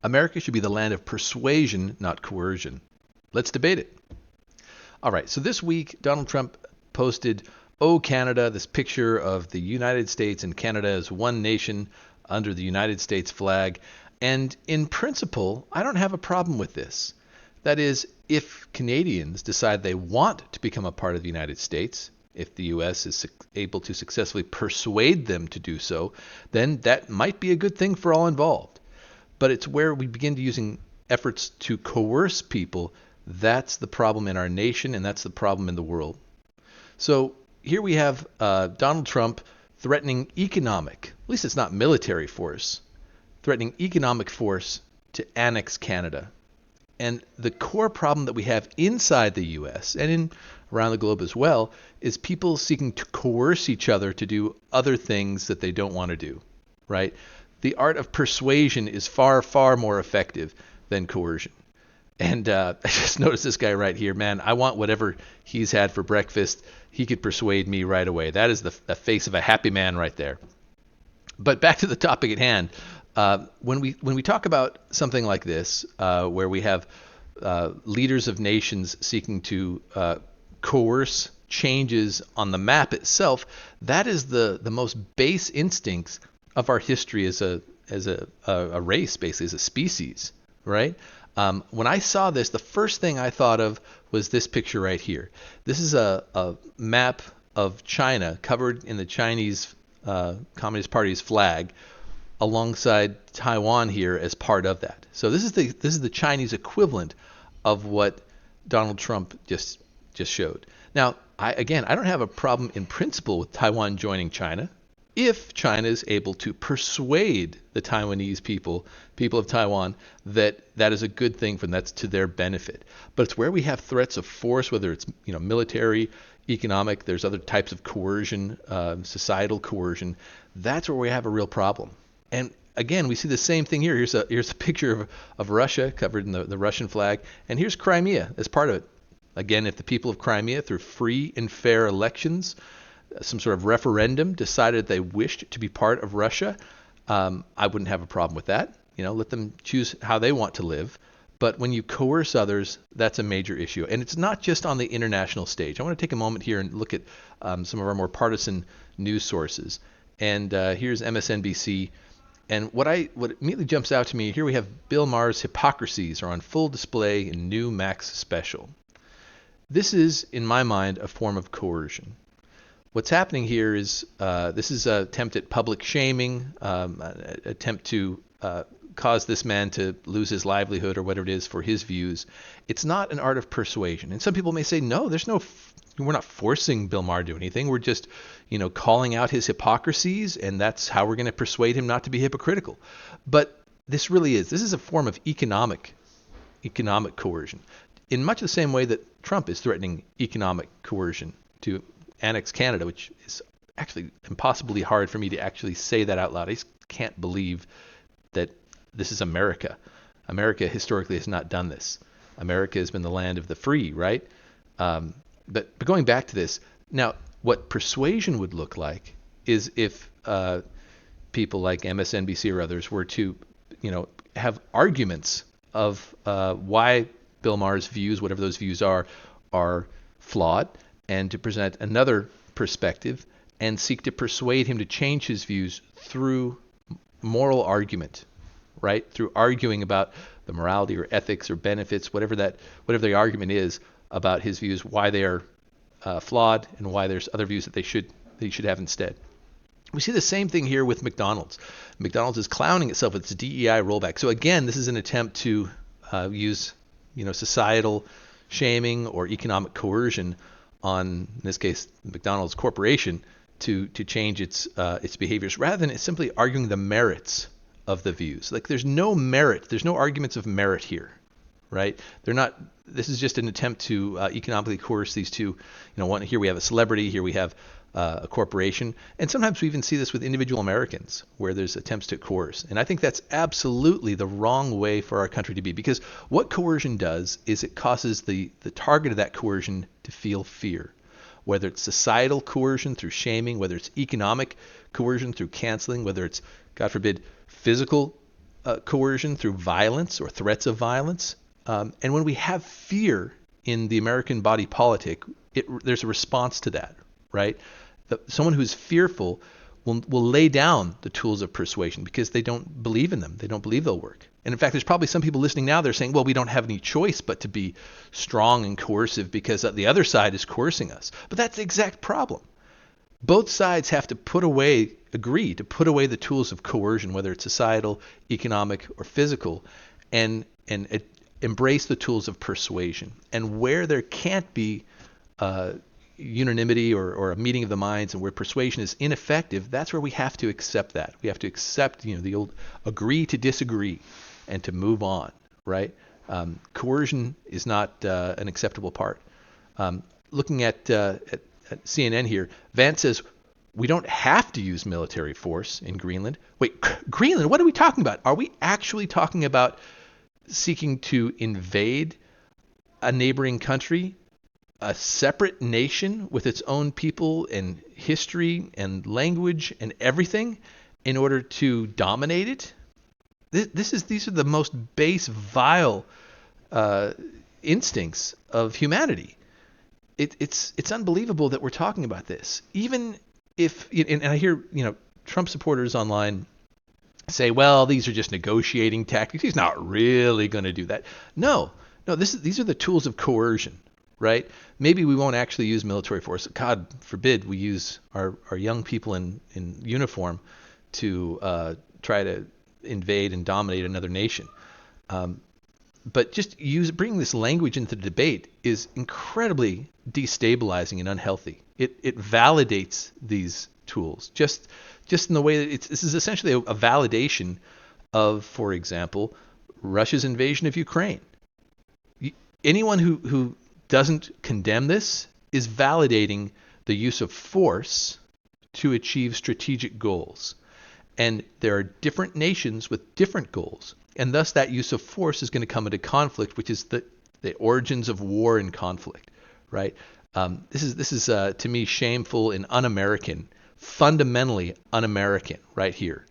America should be the land of persuasion, not coercion. Let's debate it. All right, so this week, Donald Trump posted, "Oh, Canada," this picture of the United States and Canada as one nation under the United States flag. And in principle, I don't have a problem with this. That is, if Canadians decide they want to become a part of the United States, if the U.S. is able to successfully persuade them to do so, then that might be a good thing for all involved. But it's where we begin to using efforts to coerce people. That's the problem in our nation, and that's the problem in the world. So here we have Donald Trump threatening economic, at least it's not military force, threatening economic force to annex Canada. And the core problem that we have inside the U.S. and in around the globe as well is people seeking to coerce each other to do other things that they don't want to do, right? The art of persuasion is far, far more effective than coercion. And I just noticed this guy right here, man. I want whatever he's had for breakfast. He could persuade me right away. That is the face of a happy man right there. But back to the topic at hand. When we talk about something like this, where we have leaders of nations seeking to coerce changes on the map itself, that is the most base instincts of our history as a race, basically as a species, right? When I saw this, the first thing I thought of was this picture right here. This is a map of China covered in the Chinese Communist Party's flag, alongside Taiwan here as part of that. So this is the Chinese equivalent of what Donald Trump just showed. Now, I don't have a problem in principle with Taiwan joining China if China is able to persuade the Taiwanese people of Taiwan, that is a good thing for them, that's to their benefit. But it's where we have threats of force, whether it's military, economic, there's other types of coercion, societal coercion. That's where we have a real problem. And again, we see the same thing here. Here's a picture of Russia covered in the Russian flag, and here's Crimea as part of it. Again, if the people of Crimea, through free and fair elections, some sort of referendum, decided they wished to be part of Russia, I wouldn't have a problem with that. Let them choose how they want to live. But when you coerce others, that's a major issue. And it's not just on the international stage. I want to take a moment here and look at some of our more partisan news sources. And here's MSNBC. And what immediately jumps out to me, here we have Bill Maher's hypocrisies are on full display in new Max special. This is, in my mind, a form of coercion. What's happening here is this is an attempt at public shaming, an attempt to cause this man to lose his livelihood or whatever it is for his views. It's not an art of persuasion. And some people may say, no, we're not forcing Bill Maher to do anything. We're just, calling out his hypocrisies, and that's how we're going to persuade him not to be hypocritical. But this is a form of economic coercion, in much the same way that Trump is threatening economic coercion to annex Canada, which is actually impossibly hard for me to actually say that out loud. I just can't believe that this is America. America historically has not done this. America has been the land of the free, right? But going back to this, now what persuasion would look like is if people like MSNBC or others were to, have arguments of why Bill Maher's views, whatever those views are flawed, and to present another perspective and seek to persuade him to change his views through moral argument, right? Through arguing about the morality or ethics or benefits, whatever the argument is about his views, why they are flawed and why there's other views that he should have instead. We see the same thing here with McDonald's. McDonald's is clowning itself with its DEI rollback. So again, this is an attempt to use societal shaming or economic coercion on, in this case, McDonald's Corporation to change its behaviors, rather than simply arguing the merits of the views. Like there's no merit, there's no arguments of merit here, right? They're not. This is just an attempt to economically coerce these two. Here we have a celebrity, here we have a corporation, and sometimes we even see this with individual Americans, where there's attempts to coerce. And I think that's absolutely the wrong way for our country to be, because what coercion does is it causes the target of that coercion to feel fear. Whether it's societal coercion through shaming, whether it's economic coercion through canceling, whether it's, God forbid, physical coercion through violence or threats of violence. And when we have fear in the American body politic, there's a response to that, right? Someone who's fearful will lay down the tools of persuasion because they don't believe in them. They don't believe they'll work. And in fact, there's probably some people listening now, they're saying, well, we don't have any choice but to be strong and coercive because the other side is coercing us. But that's the exact problem. Both sides have to agree to put away the tools of coercion, whether it's societal, economic, or physical, and embrace the tools of persuasion. And where there can't be unanimity or a meeting of the minds, and where persuasion is ineffective, that's where we have to accept that. We have to accept, the old agree to disagree and to move on, right? Coercion is not an acceptable part. Looking at CNN here, Vance says, we don't have to use military force in Greenland. Wait, Greenland, what are we talking about? Are we actually talking about seeking to invade a neighboring country, a separate nation with its own people and history and language and everything in order to dominate it? These are the most base, vile instincts of humanity. It's unbelievable that we're talking about this. Even if, and I hear Trump supporters online say, well, these are just negotiating tactics. He's not really going to do that. No, these are the tools of coercion, right? Maybe we won't actually use military force. God forbid we use our young people in uniform to try to invade and dominate another nation. But just bringing this language into the debate is incredibly destabilizing and unhealthy. It validates these tools just in the way that this is essentially a validation of, for example, Russia's invasion of Ukraine. Anyone who doesn't condemn this is validating the use of force to achieve strategic goals. And there are different nations with different goals. And thus that use of force is going to come into conflict, which is the origins of war and conflict, right? This is to me shameful and un-American, fundamentally un-American right here.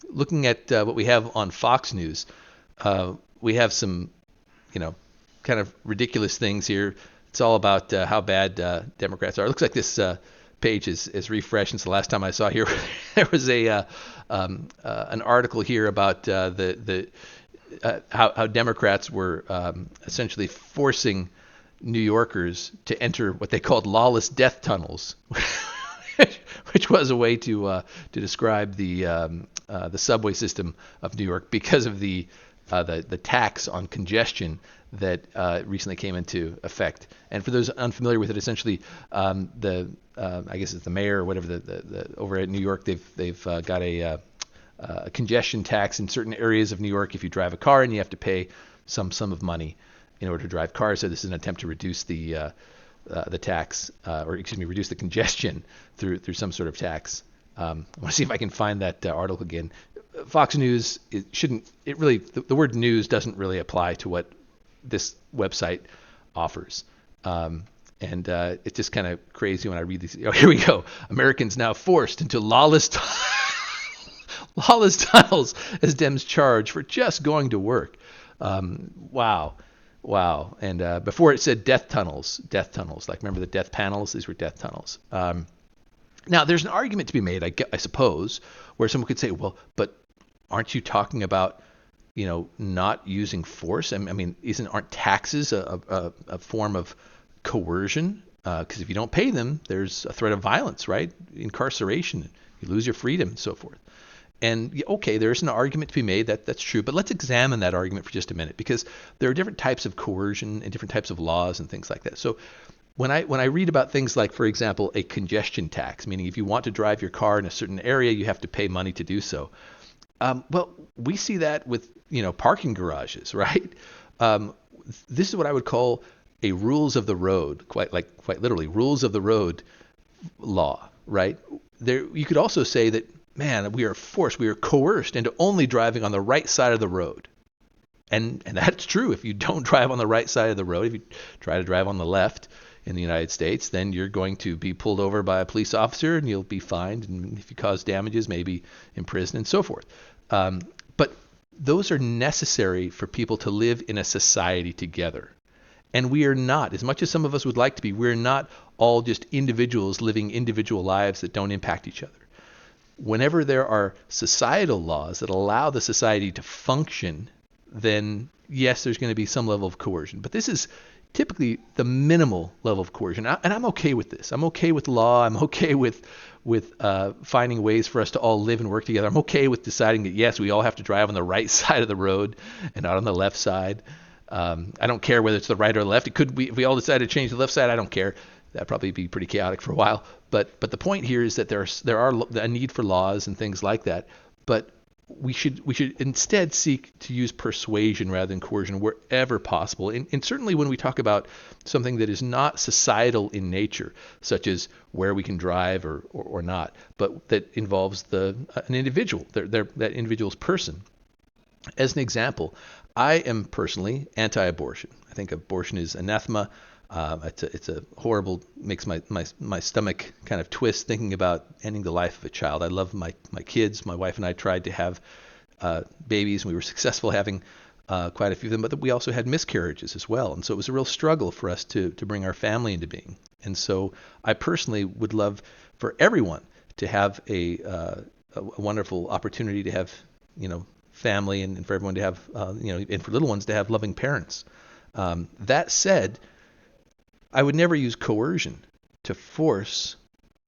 Looking at what we have on Fox News, we have some, kind of ridiculous things here. It's all about how bad Democrats are. It looks like this page is refreshed since the last time I saw here. There was an article here about how Democrats were essentially forcing New Yorkers to enter what they called lawless death tunnels, which was a way to describe the subway system of New York because of the tax on congestion that recently came into effect. And for those unfamiliar with it, essentially, I guess it's the mayor or whatever the over at New York, they've got a congestion tax in certain areas of New York. If you drive a car, and you have to pay some sum of money in order to drive cars. So this is an attempt to reduce the tax, reduce the congestion through some sort of tax. I want to see if I can find that article again. Fox News, the word news doesn't really apply to what this website offers. And it's just kind of crazy when I read these. Here we go. Americans now forced into lawless tunnels as Dems charge for just going to work. Wow. And before it said death tunnels. Like, remember the death panels? These were death tunnels. Now, there's an argument to be made, I suppose, where someone could say, well, but aren't you talking about, not using force? I mean, aren't taxes a form of coercion? Because if you don't pay them, there's a threat of violence, right? Incarceration, you lose your freedom, and so forth. And okay, there's an argument to be made that's true, but let's examine that argument for just a minute, because there are different types of coercion and different types of laws and things like that. So when I read about things like, for example, a congestion tax, meaning if you want to drive your car in a certain area, you have to pay money to do so. Well, we see that with parking garages, right? This is what I would call a rules of the road, quite literally rules of the road law, right? There, you could also say that, man, we are forced, we are coerced into only driving on the right side of the road. And that's true. If you don't drive on the right side of the road, if you try to drive on the left in the United States, then you're going to be pulled over by a police officer and you'll be fined. And if you cause damages, maybe imprisoned and so forth. But those are necessary for people to live in a society together. And we are not, as much as some of us would like to be, we're not all just individuals living individual lives that don't impact each other. Whenever there are societal laws that allow the society to function, then yes, there's going to be some level of coercion. But this is typically the minimal level of coercion. And I'm okay with this. I'm okay with law. I'm okay with finding ways for us to all live and work together. I'm okay with deciding that, yes, we all have to drive on the right side of the road and not on the left side. I don't care whether it's the right or the left. It could be, if we all decided to change the left side, I don't care. That'd probably be pretty chaotic for a while. But the point here is that there are a need for laws and things like that. But we should instead seek to use persuasion rather than coercion wherever possible. And certainly when we talk about something that is not societal in nature, such as where we can drive or not, but that involves an individual, that individual's person. As an example, I am personally anti-abortion. I think abortion is anathema. It's a horrible, makes my stomach kind of twist thinking about ending the life of a child. I love my kids. My wife and I tried to have babies, and we were successful having quite a few of them, but we also had miscarriages as well. And so it was a real struggle for us to bring our family into being. And so I personally would love for everyone to have a wonderful opportunity to have, family, and for everyone to have, and for little ones to have loving parents. That said, I would never use coercion to force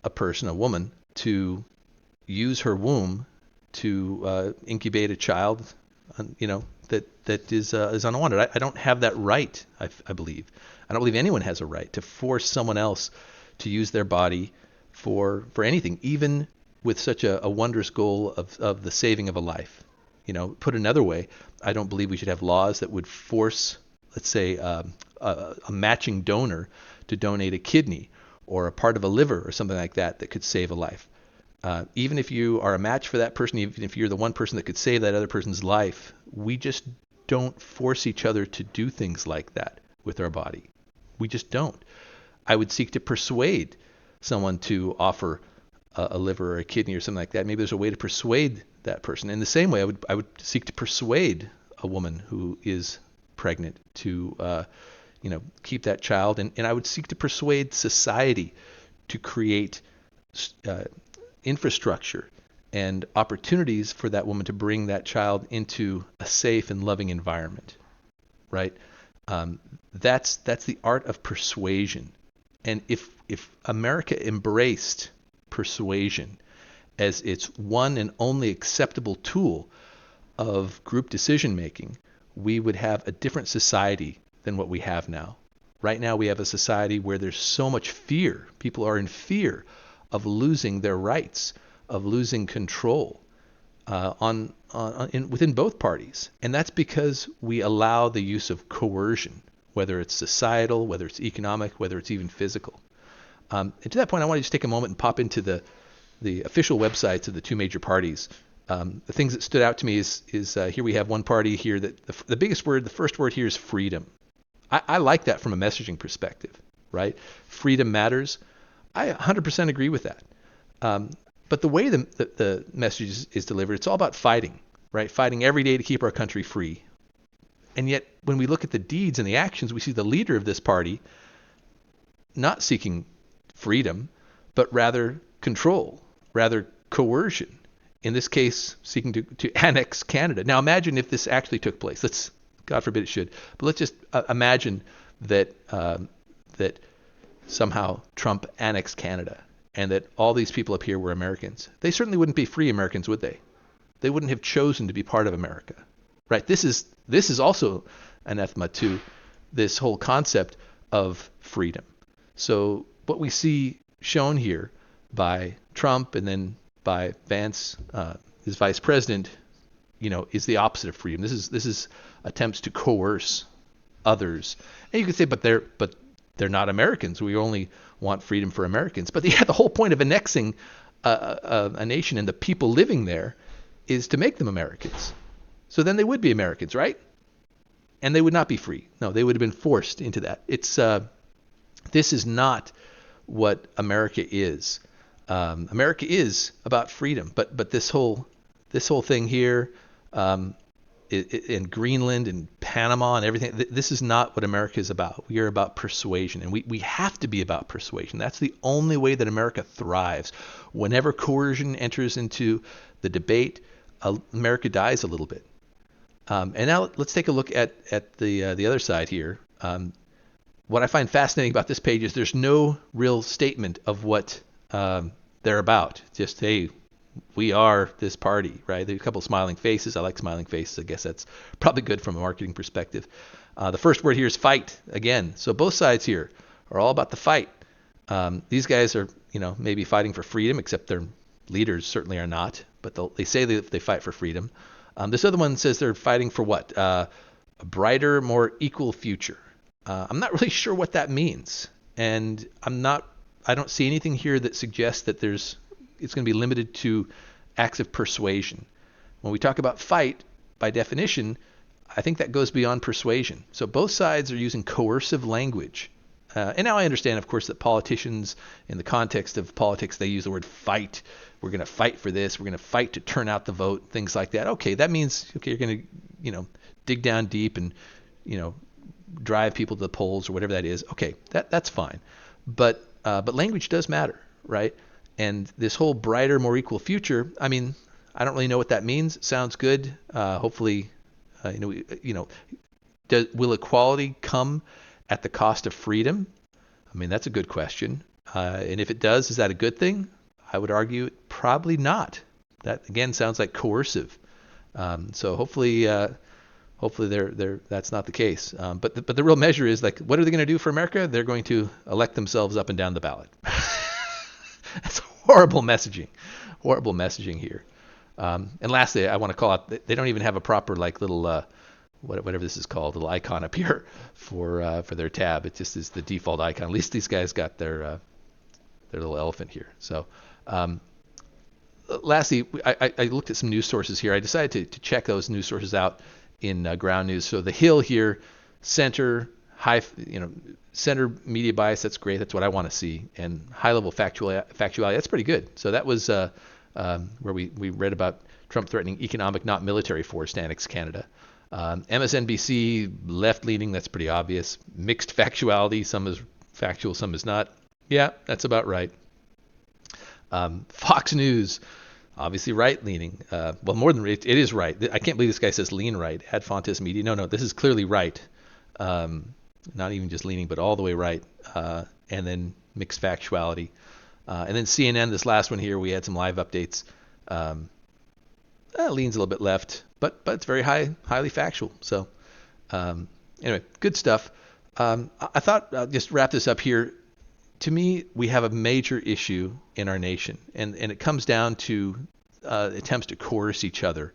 a person, a woman, to use her womb to incubate a child, that is unwanted. I don't have that right. I believe. I don't believe anyone has a right to force someone else to use their body for anything, even with such a wondrous goal of the saving of a life. Put another way, I don't believe we should have laws that would force, let's say, a matching donor to donate a kidney or a part of a liver or something like that could save a life. Even if you are a match for that person, even if you're the one person that could save that other person's life, we just don't force each other to do things like that with our body. We just don't. I would seek to persuade someone to offer a liver or a kidney or something like that. Maybe there's a way to persuade that person. In the same way, I would seek to persuade a woman who is pregnant to keep that child, and I would seek to persuade society to create infrastructure and opportunities for that woman to bring that child into a safe and loving environment, right? That's the art of persuasion. And if America embraced persuasion as its one and only acceptable tool of group decision making, we would have a different society than what we have now. Right now we have a society where there's so much fear. People are in fear of losing their rights, of losing control within both parties. And that's because we allow the use of coercion, whether it's societal, whether it's economic, whether it's even physical. And to that point, I want to just take a moment and pop into the official websites of the two major parties. The things that stood out to me is here we have one party here that the biggest word, the first word here is freedom. I like that from a messaging perspective, right? Freedom matters. I 100% agree with that. But the way the message is delivered, it's all about fighting, right? Fighting every day to keep our country free. And yet, when we look at the deeds and the actions, we see the leader of this party not seeking freedom, but rather control, rather coercion. In this case, seeking to annex Canada. Now, imagine if this actually took place. God forbid it should, but let's just imagine that somehow Trump annexed Canada and that all these people up here were Americans. They certainly wouldn't be free Americans, would they? They wouldn't have chosen to be part of America, right? This is also anathema to this whole concept of freedom. So what we see shown here by Trump and then by Vance, his vice president, is the opposite of freedom. This is attempts to coerce others. And you could say, but they're not Americans. We only want freedom for Americans. But the whole point of annexing a nation and the people living there is to make them Americans. So then they would be Americans, right? And they would not be free. No, they would have been forced into that. This is not what America is. America is about freedom, but this whole thing here, in Greenland and Panama and everything. This is not what America is about. We are about persuasion, and we have to be about persuasion. That's the only way that America thrives. Whenever coercion enters into the debate, America dies a little bit. And now let's take a look at the other side here. What I find fascinating about this page is there's no real statement of what they're about. Just, hey, we are this party, right? There's a couple of smiling faces. I like smiling faces. I guess that's probably good from a marketing perspective. The first word here is fight, again. So both sides here are all about the fight. These guys are, maybe fighting for freedom, except their leaders certainly are not. But they say they fight for freedom. This other one says they're fighting for what? A brighter, more equal future. I'm not really sure what that means. And I don't see anything here that suggests that it's going to be limited to acts of persuasion. When we talk about fight, by definition, I think that goes beyond persuasion. So both sides are using coercive language. And now I understand, of course, that politicians, in the context of politics, they use the word fight. We're going to fight for this. We're going to fight to turn out the vote, things like that. Okay, that means, you're going to, dig down deep and, drive people to the polls or whatever that is. Okay, that's fine. But language does matter, right? And this whole brighter, more equal future, I mean, I don't really know what that means. It sounds good. Hopefully, will equality come at the cost of freedom? I mean, that's a good question. And if it does, is that a good thing? I would argue probably not. That, again, sounds like coercive. So hopefully that's not the case. But the real measure is, like, what are they going to do for America? They're going to elect themselves up and down the ballot. That's horrible messaging here. And lastly, I want to call out, they don't even have a proper, like, little whatever this is called, little icon up here for their tab. It just is the default icon. At least these guys got their little elephant here. So lastly, I looked at some news sources here. I decided to check those news sources out in ground news. So the Hill here, center media bias. That's great. That's what I want to see. And high level factuality. That's pretty good. So that was where we read about Trump threatening economic, not military force to annex Canada. MSNBC, left-leaning, that's pretty obvious. Mixed factuality, some is factual, some is not. Yeah, that's about right. Fox News, obviously right-leaning. Well, more than it is right. I can't believe this guy says lean right. Ad fontes media. No, this is clearly right. Not even just leaning, but all the way right. And then mixed factuality. And then CNN, this last one here, we had some live updates. Leans a little bit left, but it's very highly factual. So anyway, good stuff. I thought I'll just wrap this up here. To me, we have a major issue in our nation, and it comes down to attempts to coerce each other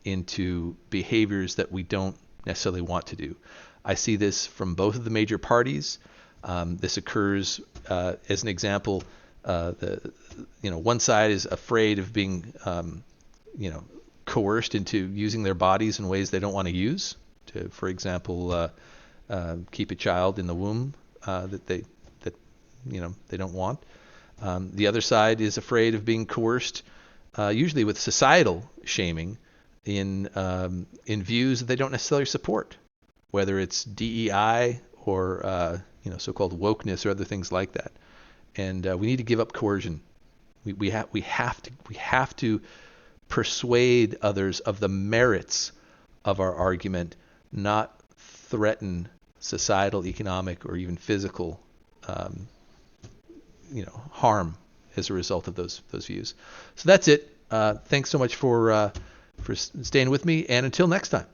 into behaviors that we don't necessarily want to do. I see this from both of the major parties. This occurs as an example. One side is afraid of being, coerced into using their bodies in ways they don't want to use. To, for example, keep a child in the womb that they don't want. The other side is afraid of being coerced, usually with societal shaming, in views that they don't necessarily support, whether it's DEI or so-called wokeness or other things like that. And we need to give up coercion. We have to persuade others of the merits of our argument, not threaten societal, economic, or even physical harm as a result of those views. So that's it. Thanks so much for staying with me, and until next time.